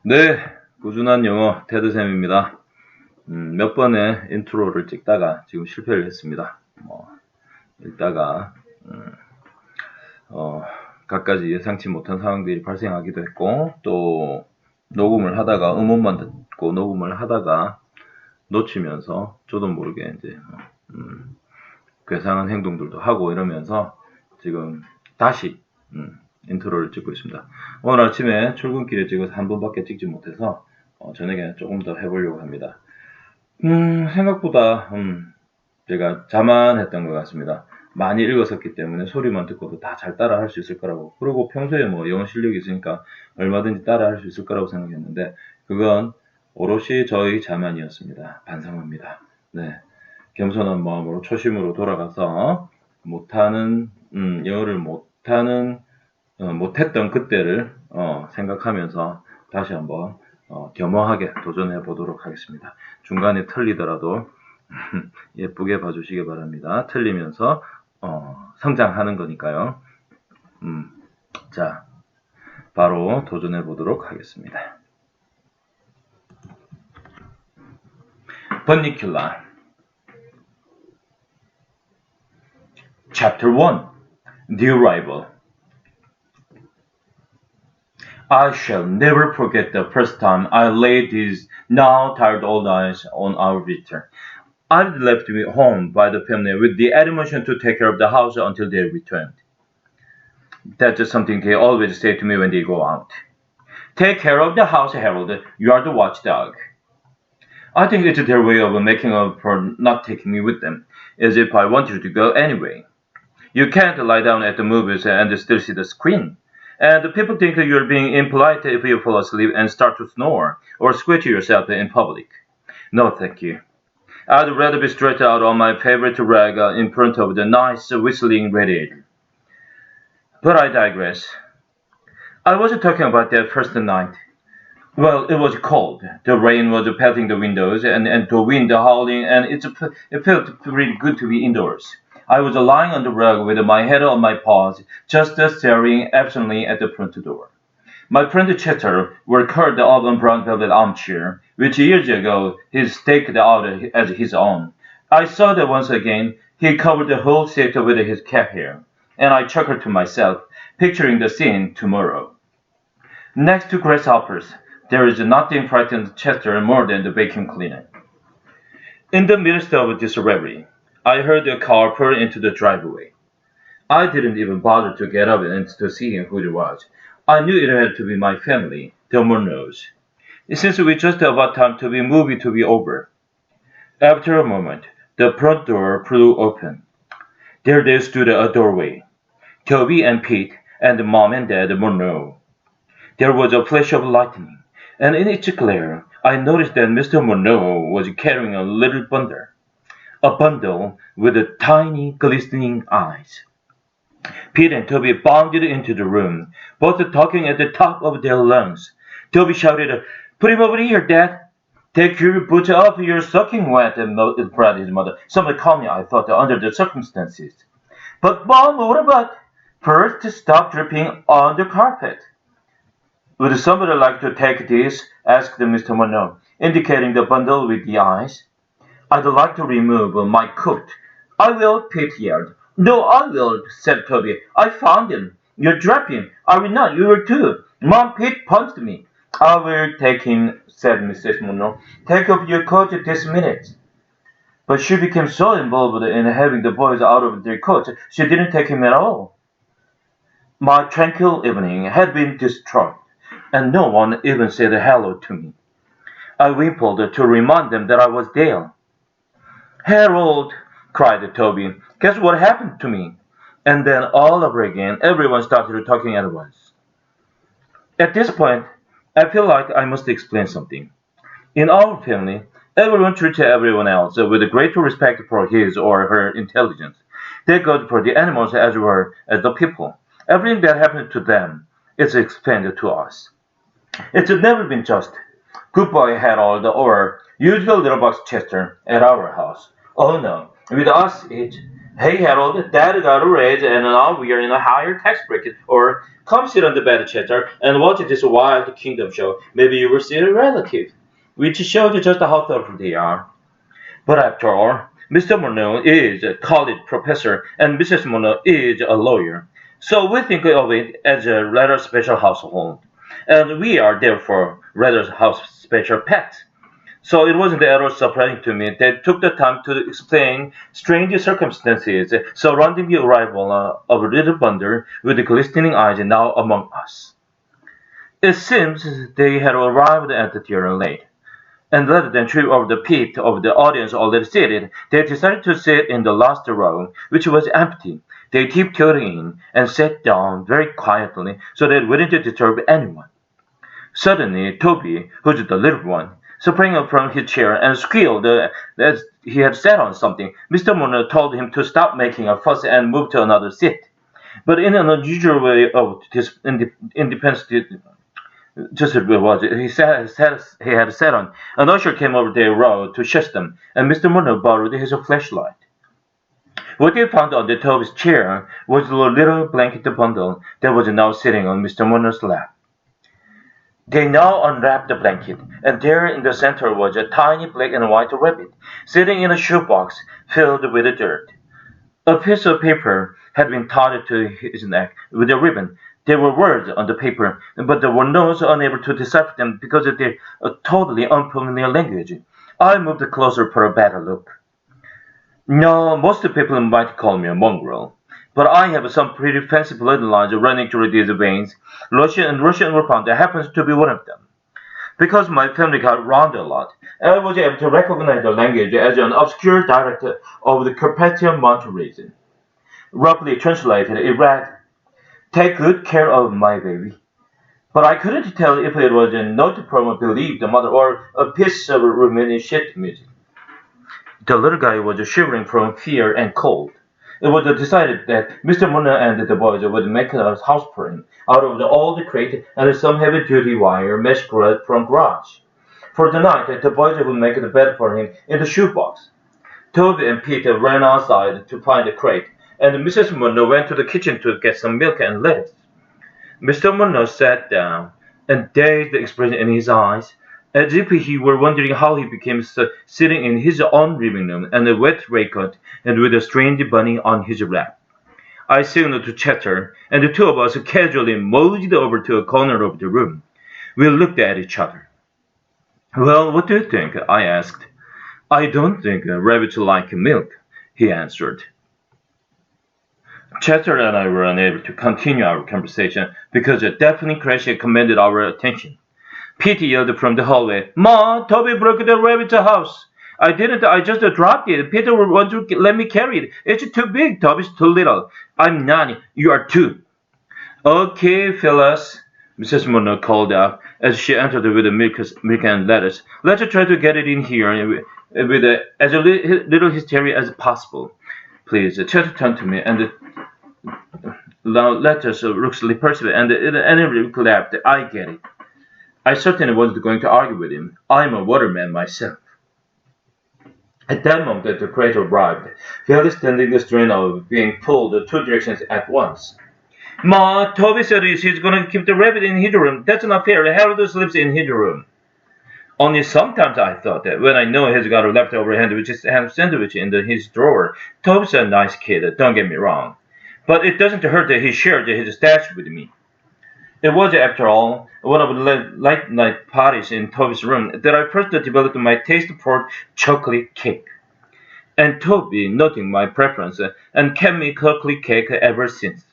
네, 꾸준한 영어 테드쌤입니다. 몇 번의 인트로를 찍다가 지금 실패를 했습니다. 읽다가 갖가지 예상치 못한 상황들이 발생하기도 했고, 또 녹음을 하다가 음원만 듣고 녹음을 하다가 놓치면서 저도 모르게 이제 괴상한 행동들도 하고 이러면서 지금 다시 인트로를 찍고 있습니다. 오늘 아침에 출근길에 찍어서 한 번밖에 찍지 못해서 저녁에 조금 더 해보려고 합니다. 생각보다 제가 자만했던 것 같습니다. 많이 읽었었기 때문에 소리만 듣고도 다 잘 따라 할 수 있을 거라고, 그리고 평소에 영어 실력이 있으니까 얼마든지 따라 할 수 있을 거라고 생각했는데 그건 오롯이 저의 자만이었습니다. 반성합니다. 네, 겸손한 마음으로 초심으로 돌아가서 영어를 못했던 그때를 생각하면서 다시 한번 겸허하게 도전해 보도록 하겠습니다. 중간에 틀리더라도 예쁘게 봐주시기 바랍니다. 틀리면서 성장하는 거니까요. 자, 바로 도전해 보도록 하겠습니다. Bunnicula Chapter 1 The Arrival. I shall never forget the first time I laid these now tired old eyes on our visitor. I'd left me home by the family with the admonition to take care of the house until they returned. That's just something they always say to me when they go out. Take care of the house, Harold. You are the watchdog. I think it's their way of making up for not taking me with them, as if I wanted to go anyway. You can't lie down at the movies and still see the screen. And people think you're being impolite if you fall asleep and start to snore or squeak yourself in public. No, thank you. I'd rather be stretched out on my favorite rag in front of the nice whistling radiator. But I digress. I wasn't talking about that first night. Well, it was cold. The rain was pelting the windows and the wind howling, and it felt pretty good to be indoors. I was lying on the rug with my head on my paws, just staring absently at the front door. My friend Chester were curled up on a brown velvet armchair, which years ago he staked out as his own. I saw that once again he covered the whole seat with his cat hair, and I chuckled to myself, picturing the scene tomorrow. Next to grasshoppers, there is nothing frightened Chester more than the vacuum cleaner. In the midst of this reverie, I heard a car pull into the driveway. I didn't even bother to get up and to see who it was. I knew it had to be my family, the Monroes, since we just about time to be movie to be over. After a moment, the front door flew open. There they stood at a doorway, Toby and Pete and Mom and Dad Monroe. There was a flash of lightning, and in its glare, I noticed that Mr. Monroe was carrying a little bundle. A bundle with tiny glistening eyes. Pete and Toby bounded into the room, both talking at the top of their lungs. Toby shouted, "Put him over here, Dad! Take your boots off, you're soaking wet," cried his mother. Somebody called me, I thought, under the circumstances. "But Mom, what about? First, stop dripping on the carpet." "Would somebody like to take this?" asked Mr. Monroe, indicating the bundle with the eyes. "I'd like to remove my coat." "I will," Pete yelled. "No, I will," said Toby. "I found him. You're dripping. I will not. You will too. Mom, Pete punched me." "I will take him," said Mrs. Monroe. "Take off your coat this minute." But she became so involved in having the boys out of their coats, she didn't take him at all. My tranquil evening had been disturbed, and no one even said hello to me. I wimpled to remind them that I was there. "Harold," cried Toby, "guess what happened to me?" And then all over again, everyone started talking at once. At this point, I feel like I must explain something. In our family, everyone treats everyone else with great respect for his or her intelligence. That goes for the animals as well as the people. Everything that happens to them is explained to us. It's never been just, "Good boy, Harold," or "Use your little box, Chester," at our house. Oh no, with us it's, Hey Harold, Dad got a raise and now we are in a higher tax bracket. Or come sit on the bed, Cheddar, and watch this wild kingdom show. Maybe you will see a relative. Which shows just how thoughtful they are. But after all, Mr. Monroe is a college professor and Mrs. Monroe is a lawyer. So we think of it as a rather special household. And we are therefore rather special pets. So it wasn't at all surprising to me that took the time to explain strange circumstances surrounding the arrival of a little bundle with glistening eyes now among us. It seems they had arrived at the theater late, and rather than trip over the pit of the audience already seated, they decided to sit in the last row, which was empty. They tiptoed in and sat down very quietly so they wouldn't disturb anyone. Suddenly, Toby, who's the little one, sprang up from his chair and squealed as he had sat on something. Mr. Monroe told him to stop making a fuss and move to another seat. But in an unusual way of independence, just as it was, he had sat on. An usher came over their row to shush them, and Mr. Monroe borrowed his flashlight. What they found under Toby's chair was the little blanket bundle that was now sitting on Mr. Monroe's lap. They now unwrapped the blanket, and there in the center was a tiny black and white rabbit, sitting in a shoebox filled with dirt. A piece of paper had been tied to his neck with a ribbon. There were words on the paper, but the was unable to decipher them because of their totally unfamiliar language. I moved closer for a better look. No, most people might call me a mongrel, but I have some pretty fancy bloodlines running through these veins. Russian were found. That happens to be one of them. Because my family got around a lot, I was able to recognize the language as an obscure dialect of the Carpathian Mountain region. Roughly translated, it read, "Take good care of my baby." But I couldn't tell if it was a note from a bereaved mother or a piece of Romanian sheet music. The little guy was shivering from fear and cold. It was decided that Mr. Monroe and the boys would make a house for him out of the old crate and some heavy-duty wire mesh from garage. For the night, the boys would make the bed for him in the shoebox. Toby and Peter ran outside to find the crate, and Mrs. Monroe went to the kitchen to get some milk and lettuce. Mr. Monroe sat down, and dazed expression in his eyes, as if he were wondering how he became sitting in his own living room and a wet raincoat and with a strange bunny on his lap. I signaled to Chatter, and the two of us casually moseyed over to a corner of the room. We looked at each other. "Well, what do you think?" I asked. "I don't think rabbits like milk," he answered. Chatter and I were unable to continue our conversation because a deafening crash had commanded our attention. Pete yelled from the hallway, "Ma, Toby broke the rabbit's house." "I didn't, I just dropped it. Peter will want to let me carry it. It's too big, Toby's too little." "I'm not, you are too." "Okay, fellas," Mrs. Monroe called out as she entered with the milk and lettuce. "Let's try to get it in here with as little hysteria as possible. Please." Chet turned to me and the lettuce looks repulsive and anybody laughed. "I get it." I certainly wasn't going to argue with him. I'm a waterman myself. At that moment, the crate arrived, fairly standing the strain of being pulled two directions at once. "Ma, Toby said he's going to keep the rabbit in his room. That's not fair. Harold sleeps in his room." Only sometimes I thought that when I know he's got a leftover ham sandwich in his drawer. Toby's a nice kid, don't get me wrong. But it doesn't hurt that he shared his stash with me. It was, after all, one of the late night parties in Toby's room that I first developed my taste for chocolate cake. And Toby, noting my preference, and kept me chocolate cake ever since.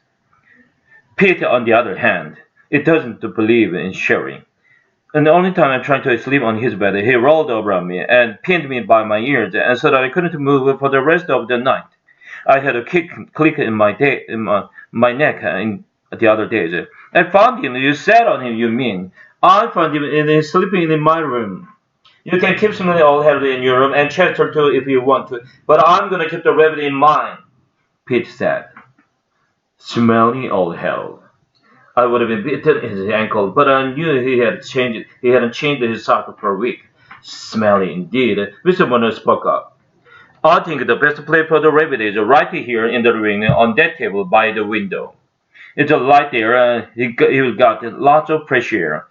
Pete, on the other hand, it doesn't believe in sharing. And the only time I tried to sleep on his bed, he rolled over on me and pinned me by my ears, and so that I couldn't move for the rest of the night. I had a click in my neck the other days. "I found him. You sat on him, you mean?" "I found him and he's sleeping in my room." "You can keep smelly old Harold in your room and Chester too if you want to, but I'm going to keep the rabbit in mine," Pete said. Smelly old Harold. I would have been bitten his ankle, but I knew he hadn't changed his sock for a week. Smelly indeed. Mr. Monroe spoke up. I think the best place for the rabbit is right here in the ring on that table by the window. It's a light there, he got lots of fresh air.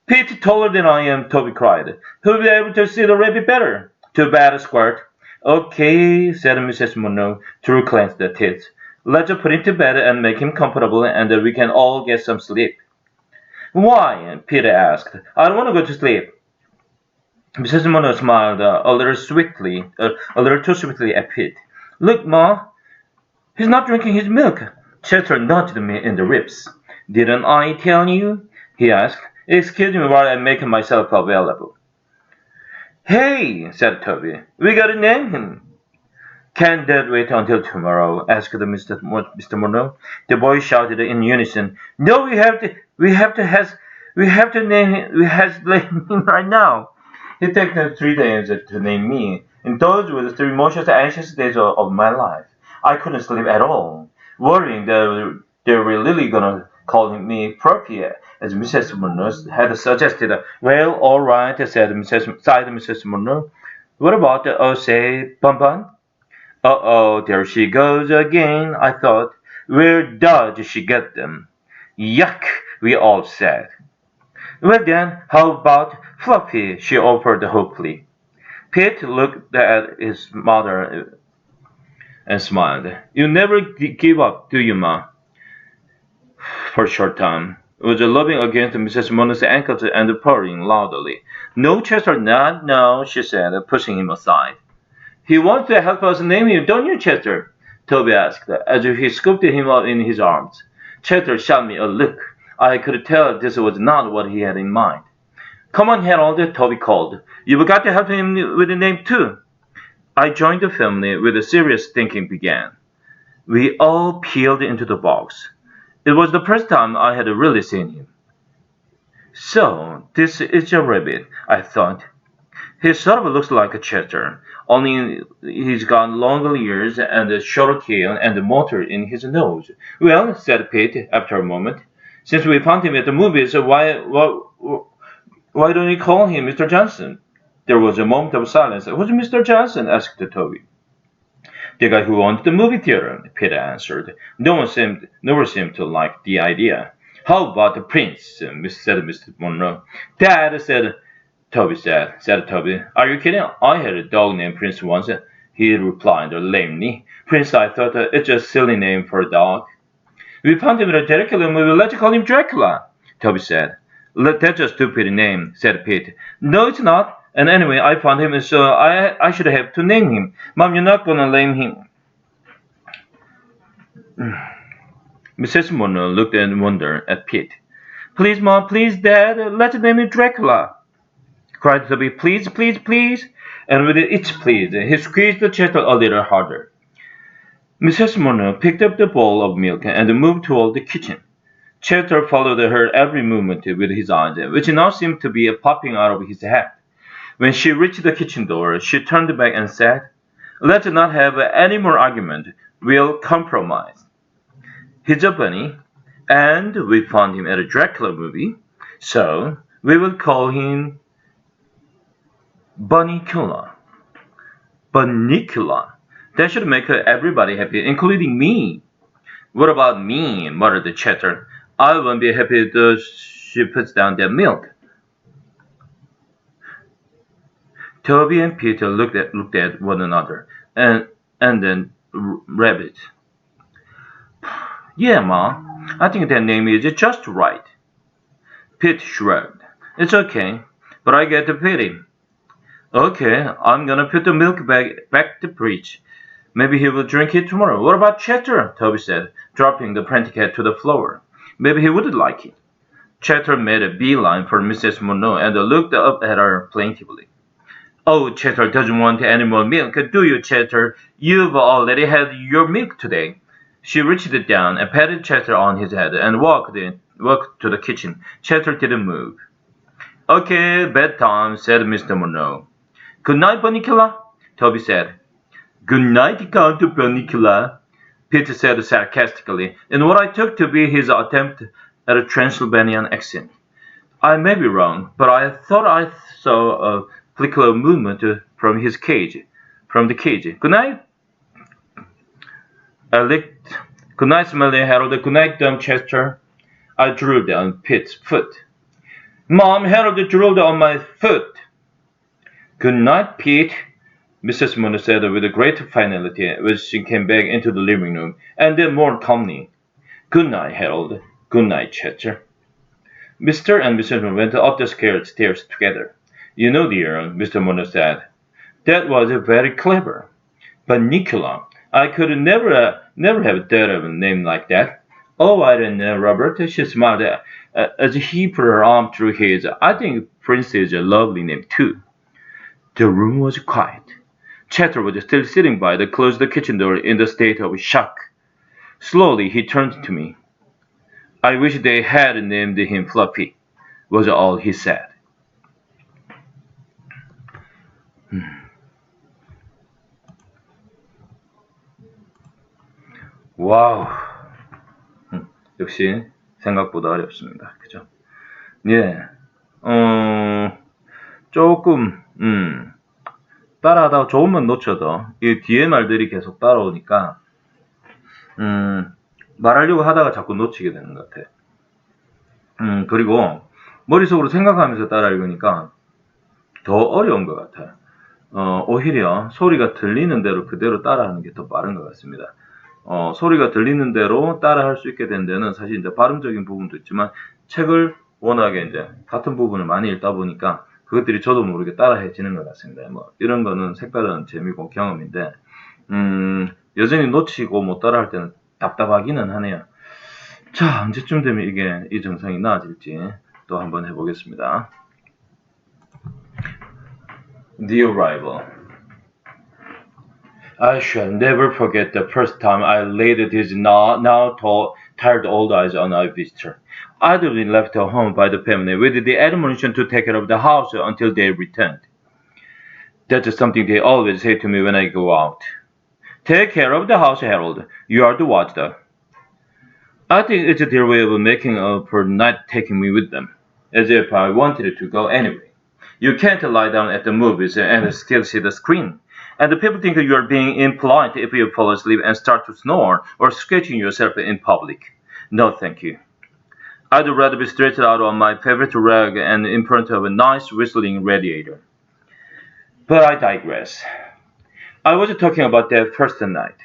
Pete, taller than I am, Toby cried. He'll be able to see the rabbit better. Too bad, Squirt. Okay, said Mrs. Monroe through clenched teeth. Let's put him to bed and make him comfortable, and we can all get some sleep. Why? Peter asked. I don't want to go to sleep. Mrs. Monroe smiled a little too sweetly at Pete. Look, Ma, he's not drinking his milk. Chester nudged me in the ribs. Didn't I tell you? He asked. Excuse me while I make myself available. Hey, said Toby, we gotta name him. Can't that wait until tomorrow? Asked Mr. Monroe. The boys shouted in unison. No, we have to name him right now. It took 3 days to name me, and those were the 3 most anxious days of my life. I couldn't sleep at all, worrying that they were really gonna call me Proppy, as Mrs. Monroe had suggested. Well, all right, sighed Mrs. Monroe. What about, say, Bun Bun? Uh-oh, there she goes again, I thought. Where does she get them? Yuck, we all said. Well then, how about Fluffy? She offered hopefully. Pete looked at his mother and smiled. You never give up, do you, Ma? For a short time. It was rubbing against Mrs. Monroe's ankles and purring loudly. No, Chester, not now, she said, pushing him aside. He wants to help us name him, don't you, Chester? Toby asked, as he scooped him up in his arms. Chester shot me a look. I could tell this was not what he had in mind. Come on, Harold, Toby called. You've got to help him with the name, too. I joined the family where the serious thinking began. We all peeled into the box. It was the first time I had really seen him. So, this is your rabbit, I thought. He sort of looks like a Chester, only he's got longer ears and a shorter tail and a motor in his nose. Well, said Pete after a moment, since we found him at the movies, why don't you call him Mr. Johnson? There was a moment of silence. Who's Mr. Johnson? Asked Toby. The guy who owned the movie theater, Peter answered. Never seemed to like the idea. How about the prince? said Mr. Monroe. Dad, said Toby. Are you kidding? I had a dog named Prince once. He replied lamely. Prince, I thought it's a silly name for a dog. We found him in a Dracula movie. Let's call him Dracula, Toby said. That's a stupid name, said Pete. No, it's not. And anyway, I found him, so I should have to name him. Mom, you're not gonna name him. Mrs. Monroe looked in wonder at Pete. Please, Mom, please, Dad, let's name him Dracula, cried Toby. Please, please, please. And with each please, he squeezed the Chester a little harder. Mrs. Monroe picked up the bowl of milk and moved toward the kitchen. Chester followed her every movement with his eyes, which now seemed to be popping out of his head. When she reached the kitchen door, she turned back and said, Let's not have any more argument. We'll compromise. He's a bunny, and we found him at a Dracula movie, so we will call him Bunnicula. Bunnicula. That should make everybody happy, including me. What about me? Muttered Chester. I won't be happy if she puts down that milk. Toby and Peter looked at one another, and then Rabbit. Yeah, Ma, I think that name is just right. Pete shrugged. It's okay, but I get to pity. Okay, I'm gonna put the milk back to fridge. Maybe he will drink it tomorrow. What about Chester? Toby said, dropping the prantic hat to the floor. Maybe he would like it. Chester made a beeline for Mrs. Monroe and looked up at her plaintively. Oh, Chester doesn't want any more milk, do you, Chester? You've already had your milk today. She reached down and patted Chester on his head and walked to the kitchen. Chester didn't move. Okay, bedtime, said Mr. Monroe. Good night, Bunnicula, Toby said. Good night, Count Bunnicula, Peter said sarcastically, in what I took to be his attempt at a Transylvanian accent. I may be wrong, but I thought I saw a flicker of movement from his cage. from the kids. Good night. I licked. Good night, smelly Harold. Good night, dumb Chester. I drooled on Pete's foot. Mom, Harold drooled on my foot. Good night, Pete, Mrs. Munro said with a great finality as she came back into the living room, and then more calmly. Good night, Harold. Good night, Chester. Mr. and Mrs. Munro went up the stairs together. You know, dear, Mr. Munro said, that was very clever. Bunnicula, I could never have thought of a name like that. Oh, I don't know, Robert, she smiled as he put her arm through his. I think Prince is a lovely name, too. The room was quiet. Chester was still sitting by the closed kitchen door in a state of shock. Slowly he turned to me. I wish they had named him Fluffy, was all he said. 와우. 역시 생각보다 어렵습니다. 그죠? 예. 조금 따라하다가 조금만 놓쳐도 이 뒤에 말들이 계속 따라오니까 말하려고 하다가 자꾸 놓치게 되는 것 같아요. 그리고 머릿속으로 생각하면서 따라 읽으니까 더 어려운 것 같아요. 오히려 소리가 들리는 대로 그대로 따라하는 게 더 빠른 것 같습니다. 소리가 들리는 대로 따라할 수 있게 된 데는 사실 이제 발음적인 부분도 있지만 책을 워낙에 이제 같은 부분을 많이 읽다 보니까 그것들이 저도 모르게 따라해지는 것 같습니다. 뭐 이런 거는 색다른 재미고 경험인데 여전히 놓치고 못 따라할 때는 답답하기는 하네요. 자, 언제쯤 되면 이게 이 증상이 나아질지 또 한번 해보겠습니다. The Arrival. I shall never forget the first time I laid these now tired old eyes on our visitor. I'd been left at home by the family with the admonition to take care of the house until they returned. That's something they always say to me when I go out. Take care of the house, Harold. You are the watchdog. I think it's their way of making up for not taking me with them, as if I wanted to go anyway. You can't lie down at the movies and still see the screen. And the people think you are being impolite if you fall asleep and start to snore or scratching yourself in public. No, thank you. I'd rather be stretched out on my favorite rug and in front of a nice whistling radiator. But I digress. I was talking about that first night.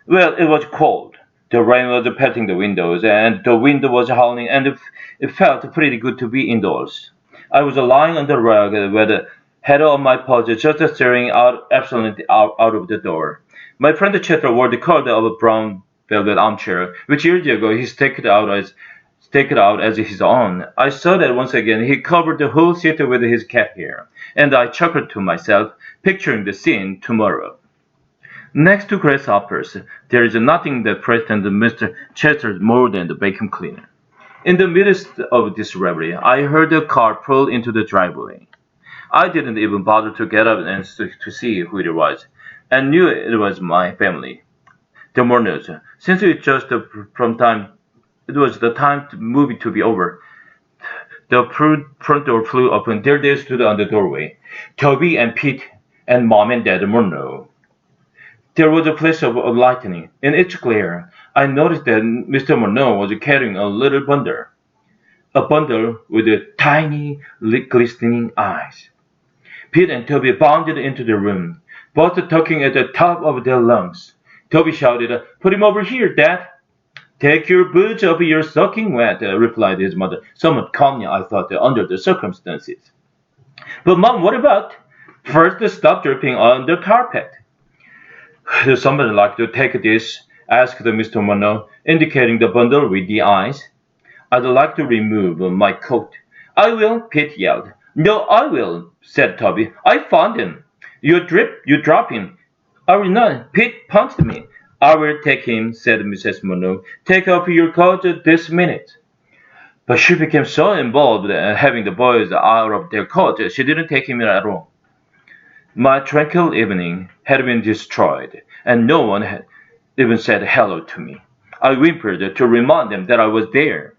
Well, it was cold. The rain was pelting the windows, and the wind was howling, and it felt pretty good to be indoors. I was lying on the rug with the head on my paws, just staring out absolutely out of the door. My friend Chester wore the color of a brown velvet armchair, which years ago he staked out as his own. I saw that once again he covered the whole seat with his cat hair, and I chuckled to myself, picturing the scene tomorrow. Next to grasshoppers, there is nothing that frightens Mr. Chester more than the vacuum cleaner. In the midst of this reverie, I heard a car pull into the driveway. I didn't even bother to get up and to see who it was, and knew it was my family. The Murners, since it was the time movie to be over. The front door flew open. There they stood on the doorway, Toby and Pete and Mom and Dad Murno. There was a flash of lightning. In its glare, I noticed that Mr. Murno was carrying a little bundle. A bundle with tiny, glistening eyes. Pete and Toby bounded into the room, both talking at the top of their lungs. Toby shouted, "Put him over here, Dad." "Take your boots off, you're soaking wet," replied his mother, somewhat calmly, I thought, under the circumstances. "But Mom, what about?" "First, stop dripping on the carpet." "Does somebody like to take this?" asked Mr. Murno, indicating the bundle with the eyes. "I'd like to remove my coat." "I will," Pete yelled. "No, I will," said Toby. "I found him." "You drop him." "I will not. Pete punched me." "I will take him," said Mrs. Murno. "Take off your coat this minute." But she became so involved in having the boys out of their coats, she didn't take him at all. My tranquil evening had been destroyed, and no one had even said hello to me. I whimpered to remind them that I was there.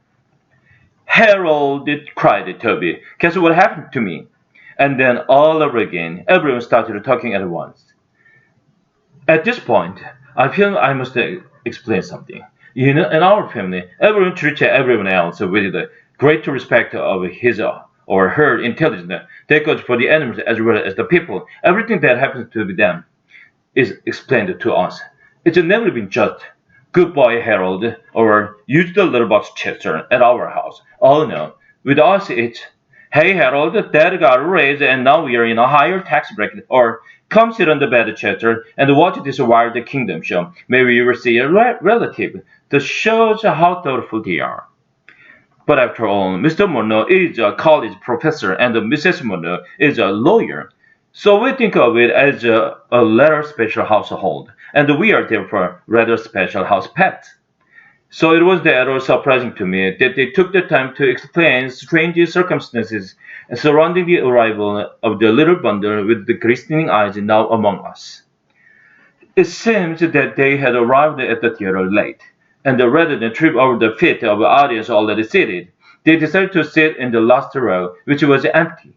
"Harold!" cried Toby. "Guess what happened to me?" And then all over again, everyone started talking at once. At this point, I feel I must explain something. In our family, everyone treats everyone else with the great respect of his or her intelligence. That goes for the animals as well as the people. Everything that happens to them is explained to us. It's never been just, good boy, Harold, or use the little box Chester at our house. Oh no. With us, it's, hey, Harold, Dad got a raise and now we are in a higher tax bracket. Or, come sit on the bed, Chester, and watch this Wild Kingdom show. Maybe you will see a relative. That shows how thoughtful they are. But after all, Mr. Monroe is a college professor and Mrs. Monroe is a lawyer. So we think of it as a rather special household, and we are therefore rather special house pets. So it was that surprising to me that they took the time to explain strange circumstances surrounding the arrival of the little bundle with the glistening eyes now among us. It seems that they had arrived at the theater late, and rather than trip over the feet of the audience already seated, they decided to sit in the last row, which was empty.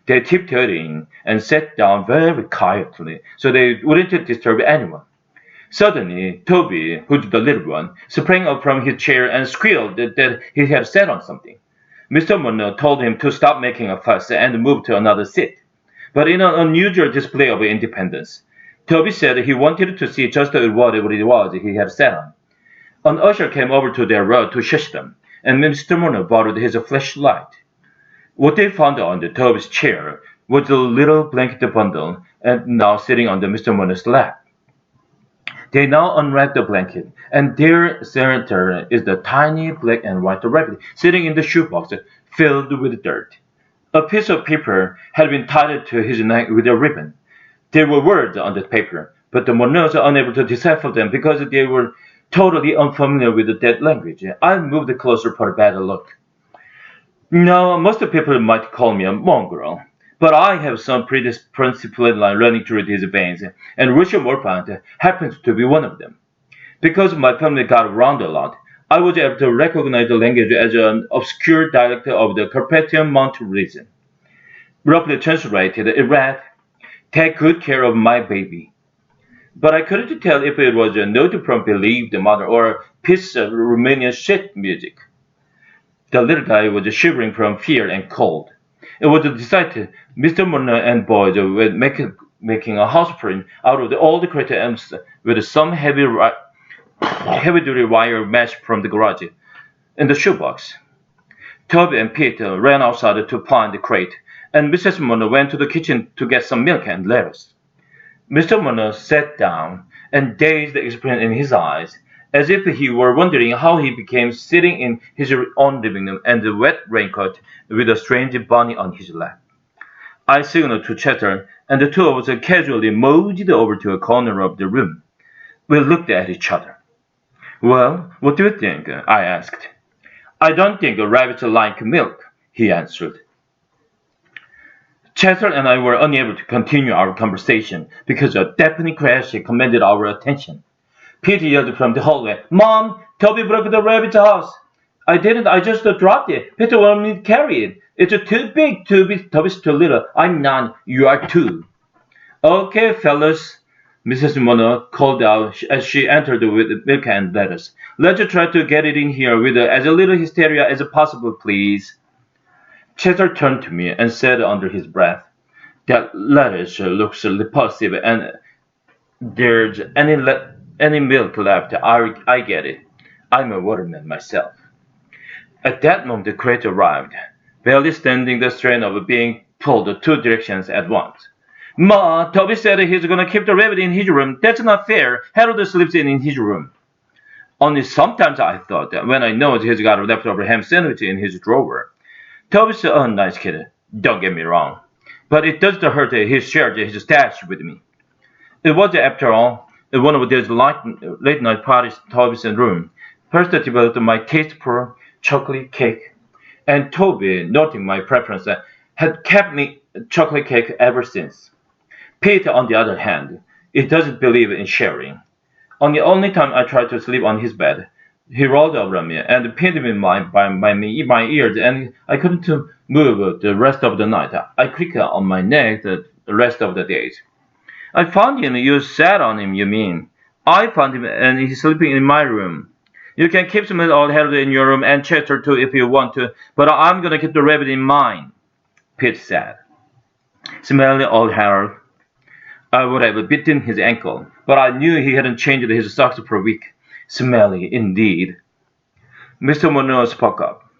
They tiptoed in and sat down very quietly so they wouldn't disturb anyone. Suddenly, Toby, who's the little one, sprang up from his chair and squealed that he had sat on something. Mr. Monroe told him to stop making a fuss and move to another seat. But in an unusual display of independence, Toby said he wanted to see just what it was he had sat on. An usher came over to their row to shush them, and Mr. Monroe borrowed his flashlight. What they found under Toby's chair was a little blanket bundle, and now sitting on Mr. Monroe's lap. They now unwrapped the blanket, and there center is the tiny black and white rabbit sitting in the shoebox filled with dirt. A piece of paper had been tied to his neck with a ribbon. There were words on the paper, but the Monroes were unable to decipher them because they were totally unfamiliar with that language. I moved closer for a better look. Now, most people might call me a mongrel, but I have some pretty principled line running through these veins, and Richard Morpont happens to be one of them. Because my family got around a lot, I was able to recognize the language as an obscure dialect of the Carpathian Mountain region. Roughly translated, it read, "Take good care of my baby." But I couldn't tell if it was a note from Bereaved Mother or a piece of Romanian sheet music. The little guy was shivering from fear and cold. It was decided Mr. Monroe and boys were making a house print out of the old crater ends with some heavy-duty wire mesh from the garage in the shoebox. Toby and Pete ran outside to find the crate, and Mrs. Monroe went to the kitchen to get some milk and lettuce. Mr. Monroe sat down, and dazed expression in his eyes, as if he were wondering how he became sitting in his own living room and the wet raincoat with a strange bunny on his lap. I signaled to Chester, and the two of us casually moseyed over to a corner of the room. We looked at each other. "Well, what do you think?" I asked. "I don't think rabbits like milk," he answered. Chester and I were unable to continue our conversation because a deafening crash commanded our attention. Pete yelled from the hallway, "Mom, Toby broke the rabbit's house." "I didn't, I just dropped it. Peter wanted me to carry it. It's too big, Toby's too little. I'm not, you are too." "Okay, fellas," Mrs. Monroe called out as she entered with milk and lettuce. "Let's try to get it in here with as little hysteria as possible, please." Chester turned to me and said under his breath, "That lettuce looks repulsive, and there's any milk left, I get it. I'm a waterman myself." At that moment the crate arrived, barely standing the strain of being pulled two directions at once. "Ma, Toby said he's gonna keep the rabbit in his room. That's not fair. Harold sleeps in his room." Only sometimes, I thought, when I know he's got a leftover ham sandwich in his drawer. Toby's a nice kid, don't get me wrong, but it doesn't hurt he shared his stash with me. It was, after all, in one of those late-night parties in Toby's room, first I developed my taste for chocolate cake, and Toby, noting my preference, had kept me chocolate cake ever since. Pete, on the other hand, he doesn't believe in sharing. On the only time I tried to sleep on his bed, he rolled over me and pinned me by my ears, and I couldn't move the rest of the night. I cricked on my neck the rest of the days. I found him. You sat on him, you mean? I found him and he's sleeping in my room. You can keep some old Harold in your room and Chester too if you want to, but I'm gonna keep the rabbit in mine, Pete said. Smelly old Harold. I would have bitten his ankle, but I knew he hadn't changed his socks for a week. Smelly, indeed. Mr. Monroe spoke up.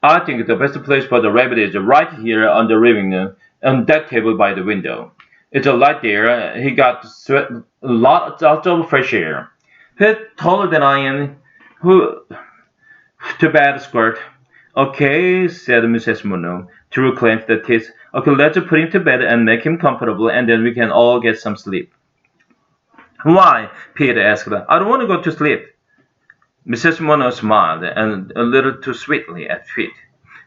I think the best place for the rabbit is right here on the living room, on that table by the window. It's a light there. He got lots of fresh air. He's taller than I am. Too bad, Squirt. Okay, said Mrs. Monroe, through clenched teeth. Okay, let's put him to bed and make him comfortable, and then we can all get some sleep. Why? Peter asked. I don't want to go to sleep. Mrs. Monroe smiled, and a little too sweetly at Pete.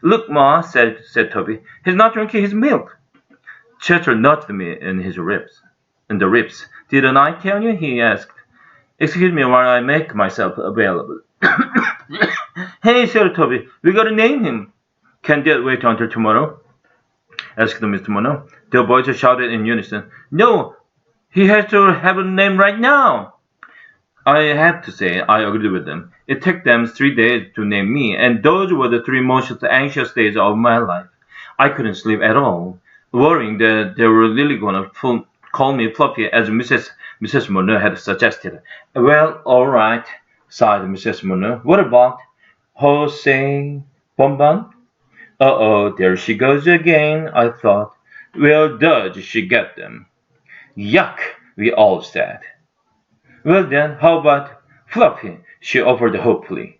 Look, Ma, said Toby, he's not drinking his milk. Chester nudged me in the ribs. Didn't I tell you? He asked. Excuse me while I make myself available. Hey, said Toby, we gotta name him. Can that wait until tomorrow? Asked Mr. Monroe. The boys shouted in unison. No, he has to have a name right now. I have to say, I agreed with them. It took them 3 days to name me, and those were the 3 most anxious days of my life. I couldn't sleep at all, worrying that they were really going to call me Fluffy, as Mrs. Monroe had suggested. Well, all right, sighed Mrs. Monroe. What about Jose Bonbon? Uh-oh, there she goes again, I thought. Where does she get them? Yuck, we all said. Well then, how about Fluffy? She offered hopefully.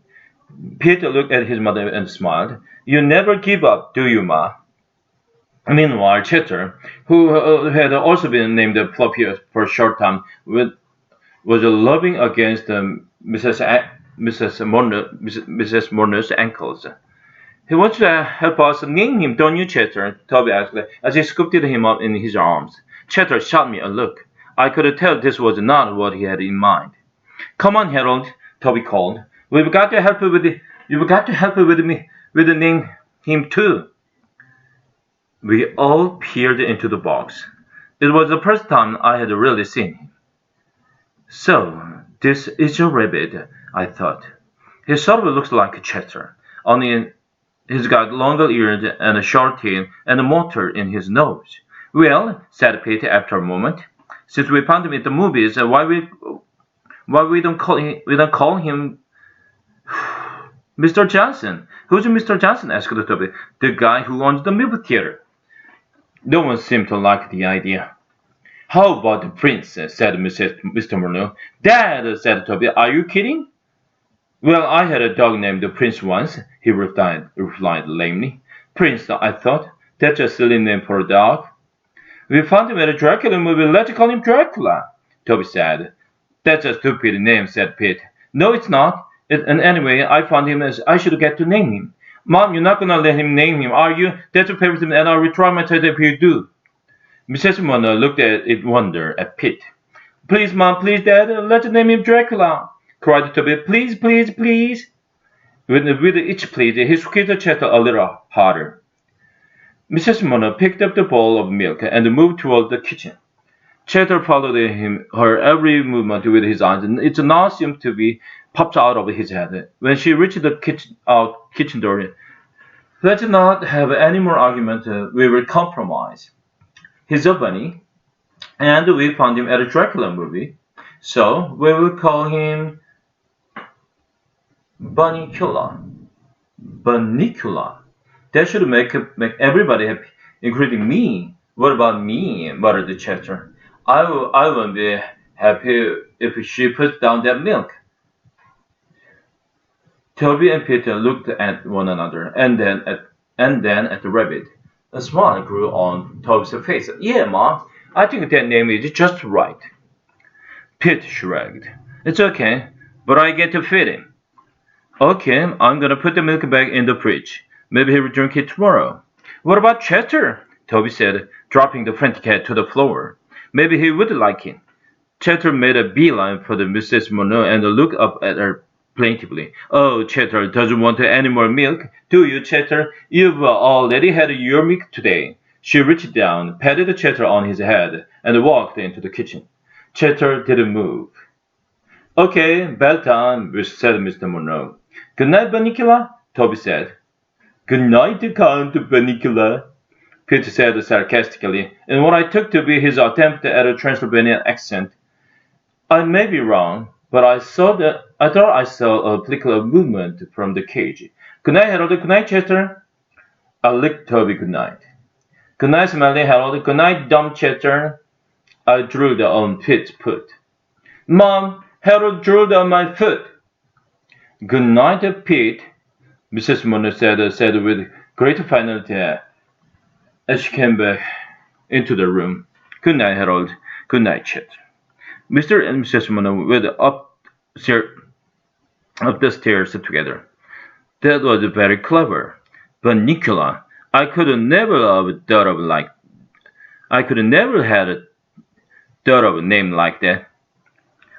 Peter looked at his mother and smiled. You never give up, do you, Ma? Meanwhile, Chester, who had also been named Fluffy for a short time, was loving against Mrs. Monroe's ankles. He wants to help us name him, don't you, Chester? Toby asked as he scooped him up in his arms. Chester shot me a look. I could tell this was not what he had in mind. Come on, Harold, Toby called. You've got to help with the name him too. We all peered into the box. It was the first time I had really seen him. So, this is your rabbit, I thought. He sort of looks like Chester, only he's got longer ears and a short tail and a motor in his nose. Well, said Pete after a moment, since we found him at the movies, why we don't call him Mr. Johnson? Who's Mr. Johnson? Asked Toby. The guy who owns the movie theater. No one seemed to like the idea. How about the prince? Said Mr. Monroe. Dad, said Toby, are you kidding? Well, I had a dog named the Prince once, he replied lamely. Prince, I thought. That's a silly name for a dog. We found him at a Dracula movie. Let's call him Dracula, Toby said. That's a stupid name, said Pete. No, it's not. And anyway, I found him as I should get to name him. Mom, you're not going to let him name him, are you? That's a favorite, and I'll retraumatize if you do. Mrs. Monroe looked in wonder at Pete. Please, Mom, please, Dad, let's name him Dracula, cried Toby. Please, please, please. With each please, he squeezed Chester a little harder. Mrs. Monroe picked up the bowl of milk and moved toward the kitchen. Chester followed her every movement with his eyes, and it now seemed to be popped out of his head. When she reached the kitchen door, let's not have any more argument. We will compromise. He's a bunny, and we found him at a Dracula movie, so we will call him Bunnicula. Bunnicula. That should make everybody happy, including me. What about me? Muttered Chester. I won't be happy if she puts down that milk. Toby and Peter looked at one another, and then at the rabbit. A smile grew on Toby's face. Yeah, Mom, I think that name is just right. Pete shrugged. It's okay, but I get to feed him. Okay, I'm gonna put the milk back in the fridge. Maybe he'll drink it tomorrow. What about Chester? Toby said, dropping the frantic cat to the floor. Maybe he would like it. Chester made a beeline for the Mrs. Monroe and looked up at her plaintively. Oh, Chester doesn't want any more milk, do you, Chester? You've already had your milk today. She reached down, patted Chatter on his head, and walked into the kitchen. Chatter didn't move. Okay, bedtime, said Mr. Monroe. Good night, Bunnicula, Toby said. Good night, Count Bunnicula, Pete said sarcastically, in what I took to be his attempt at a Transylvanian accent. I may be wrong, but I thought I saw a particular movement from the cage. Good night, Harold. Good night, Chatter. I licked Toby good night. Good night, Smelly Harold. Good night, dumb Chatter. I drooled on Pete's foot. Mom, Harold drooled on my foot. Good night, Pete, Mrs. Monroe said with great finality as she came back into the room. Good night, Harold. Good night, Chet. Mr. and Mrs. Monroe went up the stairs together. That was very clever. But Nicola, I could never have thought of a name like that.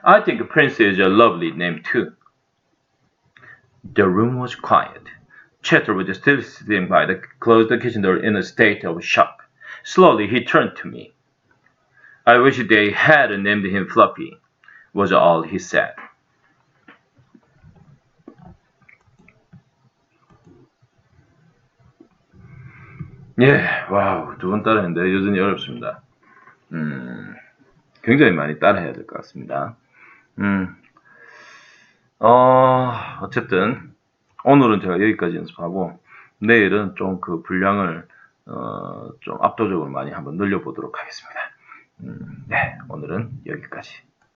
I think Prince is a lovely name too. The room was quiet. Chatter was still sitting by the closed kitchen door in a state of shock. Slowly he turned to me. I wish they had named him Fluffy, was all he said. 예, 와우, 두 번 따라했는데 여전히 어렵습니다. 굉장히 많이 따라해야 될 것 같습니다. 어쨌든 오늘은 제가 여기까지 연습하고 내일은 좀 그 분량을 좀 압도적으로 많이 한번 늘려보도록 하겠습니다. 네, 오늘은 여기까지.